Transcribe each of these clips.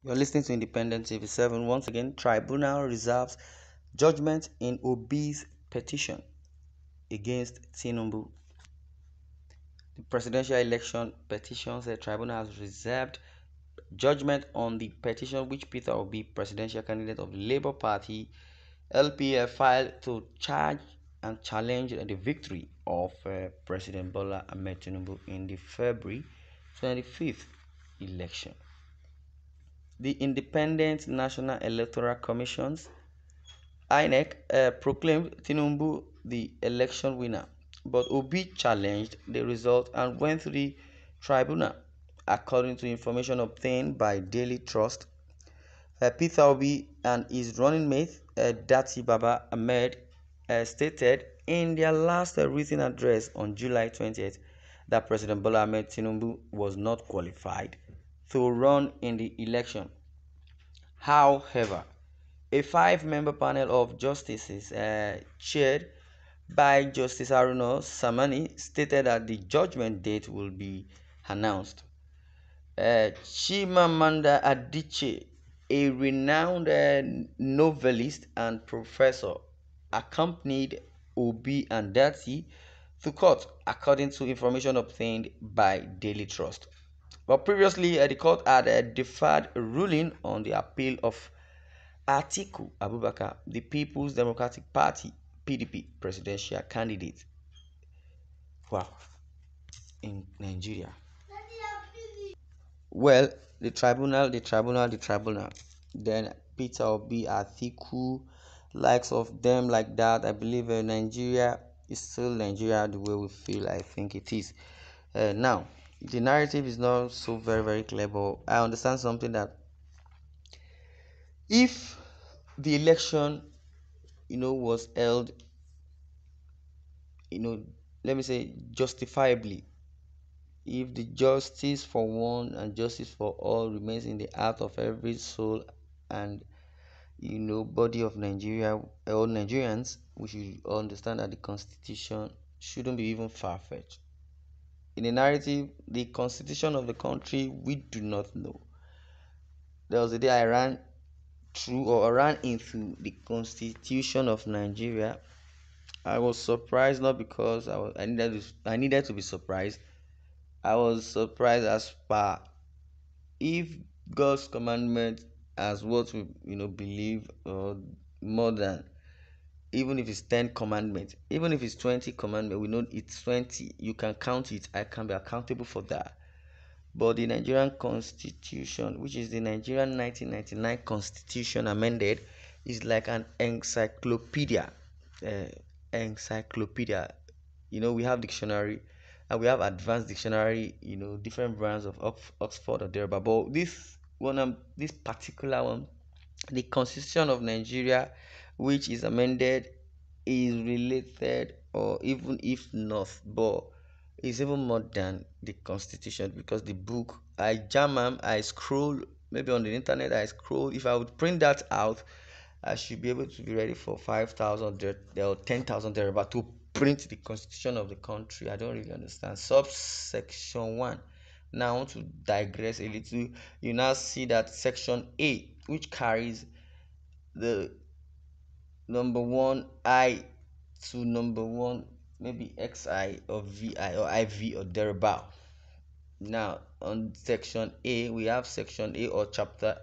You're listening to Independent TV7. Once again, Tribunal reserves judgment in Obi's petition against TINUBU. The presidential election petition said Tribunal has reserved judgment on the petition which Peter Obi, presidential candidate of the Labour Party, LPF, filed to charge and challenge the victory of President Bola Ahmed Tinubu in the February 25th election. The Independent National Electoral Commission's INEC proclaimed Tinubu the election winner, but Obi challenged the result and went through the tribunal. According to information obtained by Daily Trust, Peter Obi and his running mate, Dati Baba Ahmed, stated in their last written address on July 20th that President Bola Ahmed Tinubu was not qualified to run in the election. However, a five-member panel of justices chaired by Justice Haruna Samani stated that the judgment date will be announced. Chimamanda Adichie, a renowned novelist and professor, accompanied Obi and Dati to court, according to information obtained by Daily Trust. But previously, the court had deferred a ruling on the appeal of Atiku Abubakar, the People's Democratic Party (PDP) presidential candidate. Wow, in Nigeria. Well, the tribunal. Then Peter Obi, Atiku, likes of them like that. I believe Nigeria is still Nigeria the way we feel. I think it is. Now, the narrative is not so very clear, but I understand something that if the election, was held, let me say justifiably, if the justice for one and justice for all remains in the heart of every soul and body of Nigeria or Nigerians, we should understand that the constitution shouldn't be even far-fetched. In the narrative, the constitution of the country, we do not know. There was a day I ran into the constitution of Nigeria. I was surprised, not because I needed to be surprised. I was surprised as per if God's commandment as what we believe, or more than, even if it's 10 commandments, even if it's 20 commandments, we know it's 20. You can count it. I can be accountable for that. But the Nigerian Constitution, which is the Nigerian 1999 Constitution amended, is like an encyclopedia. We have dictionary and we have advanced dictionary. Different brands of Oxford or thereabout. But this particular one, the Constitution of Nigeria, which is amended, is related, or even if not, but it's even more than the Constitution, because the book, I scroll, maybe on the internet, if I would print that out, I should be able to be ready for 5,000 or 10,000 thereabout to print the constitution of the country. I don't really understand. Subsection 1. Now I want to digress a little. You now see that section A, which carries the number 1I to number 1, maybe XI or VI or IV or thereabout. Now on section A, we have section A or chapter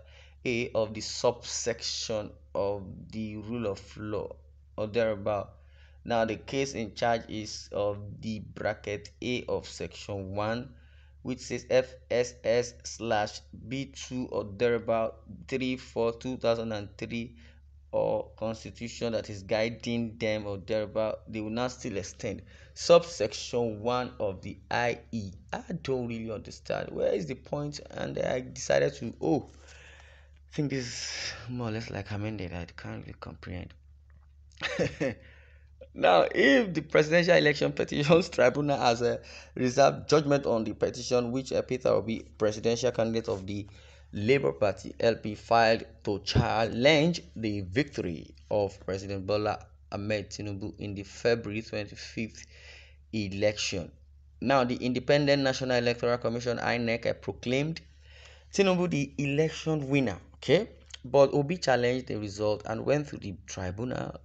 A of the subsection of the rule of law or thereabout. Now the case in charge is of the bracket A of section 1, which says FSS/B2 or thereabout 3/4/2003, or constitution that is guiding them or thereabout. They will not still extend subsection 1 of the IE. I don't really understand where is the point, and I decided to think this is more or less like amended. I can't really comprehend. Now, if the presidential election petitions tribunal has reserved judgment on the petition which Peter Obi, presidential candidate of the Labour Party (LP), filed to challenge the victory of President Bola Ahmed Tinubu in the February 25th election. Now, the Independent National Electoral Commission (INEC) proclaimed Tinubu the election winner, okay? But Obi challenged the result and went through the tribunal.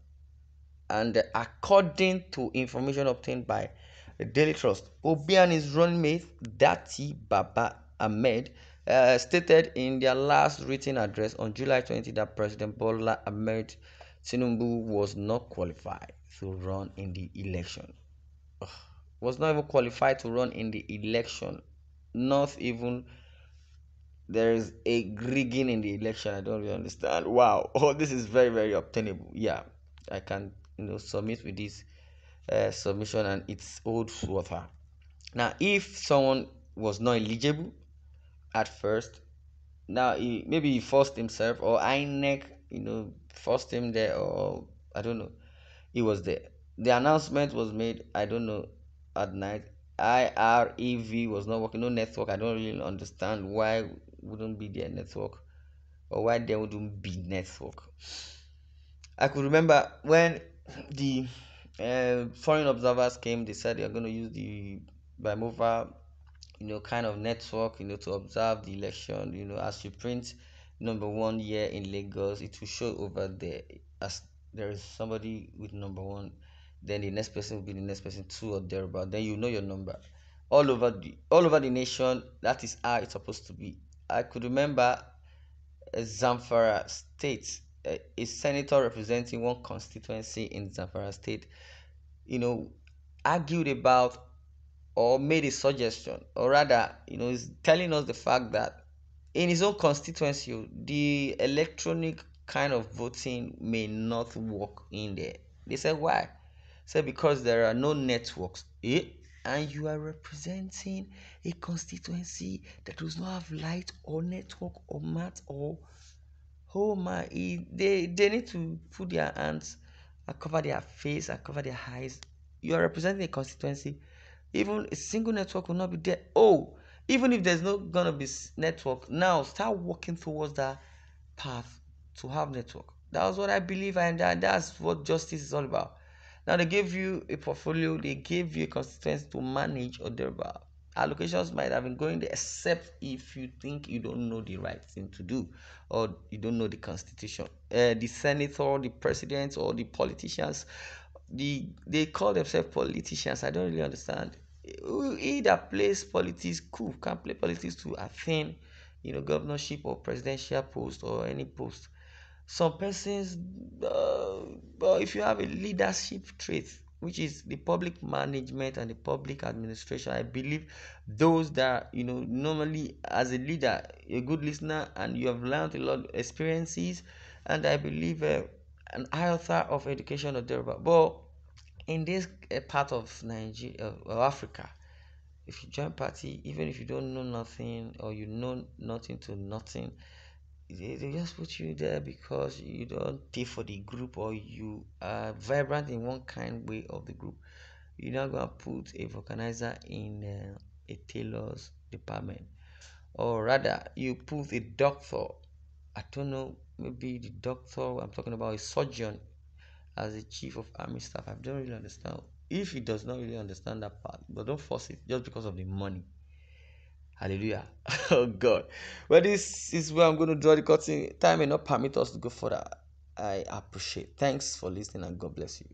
And according to information obtained by the Daily Trust, Obi and his running mate, Dati Baba Ahmed, stated in their last written address on July 20 that President Bola Ahmed Tinubu was not qualified to run in the election. Was not even qualified to run in the election. Not even there is a rigging in the election. I don't really understand. Wow. Oh, this is very, very obtainable. Yeah, I can submit with this submission and it's old water. Now, if someone was not eligible at first, now maybe he forced himself or INEC, forced him there, or I don't know, he was there. The announcement was made, I don't know, at night. IREV was not working, no network. I don't really understand why wouldn't be there network or why there wouldn't be network. I could remember when the foreign observers came, they said they're going to use the bimova, kind of network, to observe the election. As you print number 1 year in Lagos, it will show over there as there is somebody with number 1, then the next person will be the next person 2 or thereabout. Then you know your number all over the nation. That is how it's supposed to be. I could remember Zamfara State, a senator representing one constituency in Zamfara State, you know, argued about or made a suggestion, or rather, is telling us the fact that in his own constituency, the electronic kind of voting may not work in there. They said, why? Said because there are no networks. And you are representing a constituency that does not have light or network or mat or oh my, they need to put their hands and cover their face and cover their eyes. You are representing a constituency. Even a single network will not be there. Oh, even if there's not gonna be network, now start working towards that path to have network. That's what I believe, and that's what justice is all about. Now they gave you a portfolio, they gave you a constituency to manage or thereabout. Allocations might have been going there, except if you think you don't know the right thing to do or you don't know the constitution. The senator, the president, or the politicians, they call themselves politicians. I don't really understand. He that plays politics cool can play politics to attain, governorship or presidential post or any post. Some persons, but if you have a leadership trait, which is the public management and the public administration, I believe those that normally as a leader, a good listener, and you have learned a lot of experiences, and I believe an author of education or thereabout. But in this part of Nigeria or Africa, if you join party, even if you don't know nothing or you know nothing to nothing, they just put you there because you don't pay for the group or you are vibrant in one kind way of the group. You're not gonna put a vulcanizer in a tailor's department, or rather, you put a doctor. I don't know, maybe the doctor I'm talking about, a surgeon, as a chief of army staff. I don't really understand if he does not really understand that part, but don't force it just because of the money. Hallelujah. Oh God. Well, this is where I'm going to draw the curtain. Time may not permit us to go further. I appreciate. Thanks for listening and God bless you.